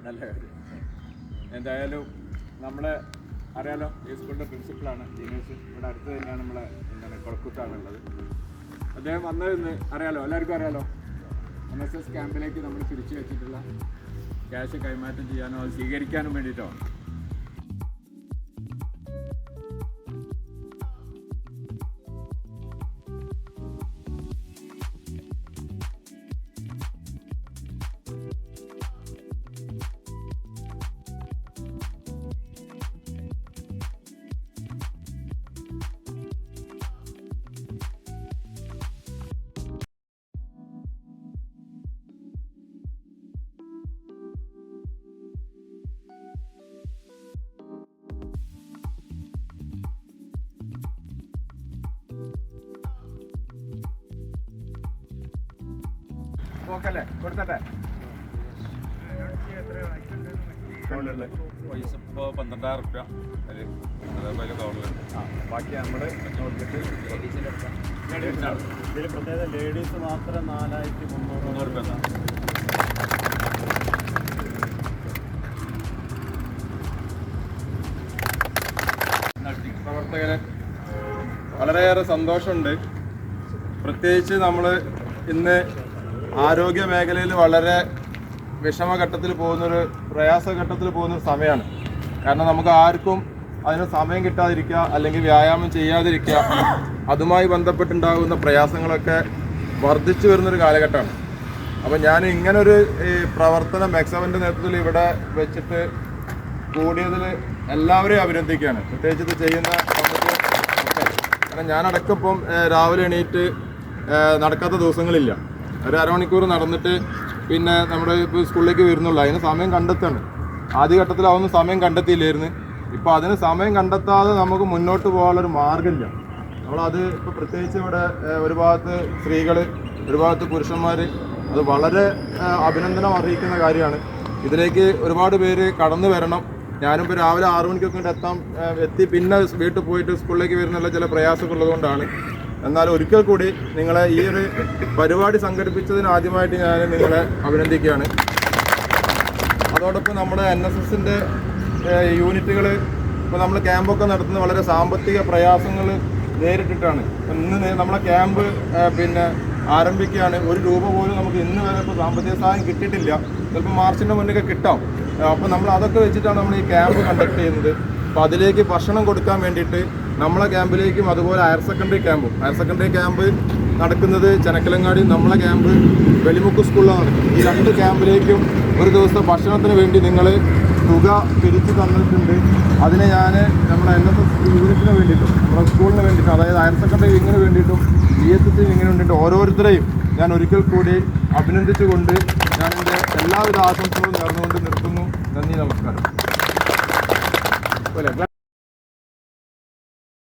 നല്ല കാര്യം. എന്തായാലും നമ്മളെ അറിയാലോ, ഈ സ്കൂളിൻ്റെ പ്രിൻസിപ്പളാണ് ജീനേഴ്സ്. ഇവിടെ അടുത്ത് തന്നെയാണ് നമ്മളെ കൊളക്കുത്താണുള്ളത്. അദ്ദേഹം വന്നതെന്ന് അറിയാലോ, എല്ലാവർക്കും അറിയാലോ. NSS ക്യാമ്പിലേക്ക് നമ്മൾ തിരിച്ചു വെച്ചിട്ടുള്ള ക്യാഷ് കൈമാറ്റം ചെയ്യാനോ അത് സ്വീകരിക്കാനും വേണ്ടിയിട്ടാണ്. ഓക്കല്ലേ, കൊടുത്തട്ടെ. പൈസ ഇപ്പോൾ 12,000 റുപ്യ അതേപോലെ കവറിലുണ്ട്. ബാക്കി നമ്മൾ നോക്കിയിട്ട് ഇതിൽ പ്രത്യേകത ലേഡീസ് മാത്രം 4,300 റുപ്യ. പ്രവർത്തകരെ വളരെയേറെ സന്തോഷമുണ്ട്. പ്രത്യേകിച്ച് നമ്മൾ ഇന്ന് ആരോഗ്യ മേഖലയിൽ വളരെ വിഷമഘട്ടത്തിൽ പോകുന്നൊരു പ്രയാസഘട്ടത്തിൽ പോകുന്നൊരു സമയമാണ്. കാരണം നമുക്ക് ആർക്കും അതിന് സമയം കിട്ടാതിരിക്കുക, അല്ലെങ്കിൽ വ്യായാമം ചെയ്യാതിരിക്കുക, അതുമായി ബന്ധപ്പെട്ടുണ്ടാകുന്ന പ്രയാസങ്ങളൊക്കെ വർദ്ധിച്ചു വരുന്നൊരു കാലഘട്ടമാണ്. അപ്പോൾ ഞാൻ ഇങ്ങനൊരു പ്രവർത്തനം മെക്സവൻ്റെ നേതൃത്വത്തിൽ ഇവിടെ വെച്ചിട്ട് കൂടിയതിൽ എല്ലാവരെയും അഭിനന്ദിക്കുകയാണ്. പ്രത്യേകിച്ച് ഇത് ചെയ്യുന്ന കാരണം ഞാനടക്കം ഇപ്പം രാവിലെ എണീറ്റ് നടക്കാത്ത ദിവസങ്ങളില്ല. ഒരു അരമണിക്കൂർ നടന്നിട്ട് പിന്നെ നമ്മുടെ ഇപ്പോൾ സ്കൂളിലേക്ക് വരുന്നുള്ളൂ. അതിന് സമയം കണ്ടെത്താണ്. ആദ്യഘട്ടത്തിൽ അതൊന്നും സമയം കണ്ടെത്തിയില്ലായിരുന്നു. ഇപ്പോൾ അതിന് സമയം കണ്ടെത്താതെ നമുക്ക് മുന്നോട്ട് പോകാനുള്ളൊരു മാർഗ്ഗമില്ല. നമ്മളത് ഇപ്പോൾ പ്രത്യേകിച്ച് ഇവിടെ ഒരു ഭാഗത്ത് സ്ത്രീകൾ, ഒരു ഭാഗത്ത് പുരുഷന്മാർ, അത് വളരെ അഭിനന്ദനം അറിയിക്കുന്ന കാര്യമാണ്. ഇതിലേക്ക് ഒരുപാട് പേര് കടന്നു വരണം. ഞാനിപ്പോൾ രാവിലെ 6 മണിക്കൊക്കെ എത്തി പിന്നെ വീട്ടിൽ പോയിട്ട് സ്കൂളിലേക്ക് വരുന്നുള്ള ചില പ്രയാസങ്ങളുള്ളതുകൊണ്ടാണ്. എന്നാൽ ഒരിക്കൽ കൂടി നിങ്ങളെ ഈ ഒരു പരിപാടി സംഘടിപ്പിച്ചതിന് ആദ്യമായിട്ട് ഞാൻ നിങ്ങളെ അഭിനന്ദിക്കുകയാണ്. അതോടൊപ്പം നമ്മുടെ NSSൻ്റെ യൂണിറ്റുകൾ ഇപ്പോൾ നമ്മൾ ക്യാമ്പൊക്കെ നടത്തുന്ന വളരെ സാമ്പത്തിക പ്രയാസങ്ങൾ നേരിട്ടിട്ടാണ്. ഇന്ന് നമ്മളെ ക്യാമ്പ് പിന്നെ ആരംഭിക്കുകയാണ്. 1 രൂപ പോലും നമുക്ക് ഇന്ന് വരെ ഇപ്പോൾ സാമ്പത്തിക സഹായം കിട്ടിയിട്ടില്ല. ചിലപ്പോൾ മാർച്ചിൻ്റെ മുന്നേ കിട്ടാം. അപ്പോൾ നമ്മൾ അതൊക്കെ വെച്ചിട്ടാണ് നമ്മൾ ഈ ക്യാമ്പ് കണ്ടക്ട് ചെയ്യുന്നത്. അപ്പോൾ അതിലേക്ക് ഭക്ഷണം കൊടുക്കാൻ വേണ്ടിയിട്ട് നമ്മളെ ക്യാമ്പിലേക്കും അതുപോലെ ഹയർ സെക്കൻഡറി ക്യാമ്പ് നടക്കുന്നത് ചെനക്കലങ്ങാടി, നമ്മളെ ക്യാമ്പ് വെളിമുക്ക് സ്കൂളിലാണ് നടക്കുന്നത്. ഈ 2 ക്യാമ്പിലേക്കും ഒരു ദിവസത്തെ ഭക്ഷണത്തിന് വേണ്ടി നിങ്ങൾ തുക പിരിച്ചു തന്നിട്ടുണ്ട്. അതിനെ ഞാൻ നമ്മുടെ NSS യൂണിറ്റിന് വേണ്ടിയിട്ടും നമ്മുടെ സ്കൂളിന് വേണ്ടിയിട്ടും, അതായത് ഹയർ സെക്കൻഡറി വിങ്ങിന് വേണ്ടിയിട്ടും BSS വിങ്ങിന് വേണ്ടിയിട്ടും ഓരോരുത്തരെയും ഞാൻ ഒരിക്കൽ കൂടി അഭിനന്ദിച്ചുകൊണ്ട് ഞാൻ എൻ്റെ എല്ലാവിധ ആശംസകളും നേർന്നുകൊണ്ട് നിർത്തുന്നു. നന്ദി, നമസ്കാരം.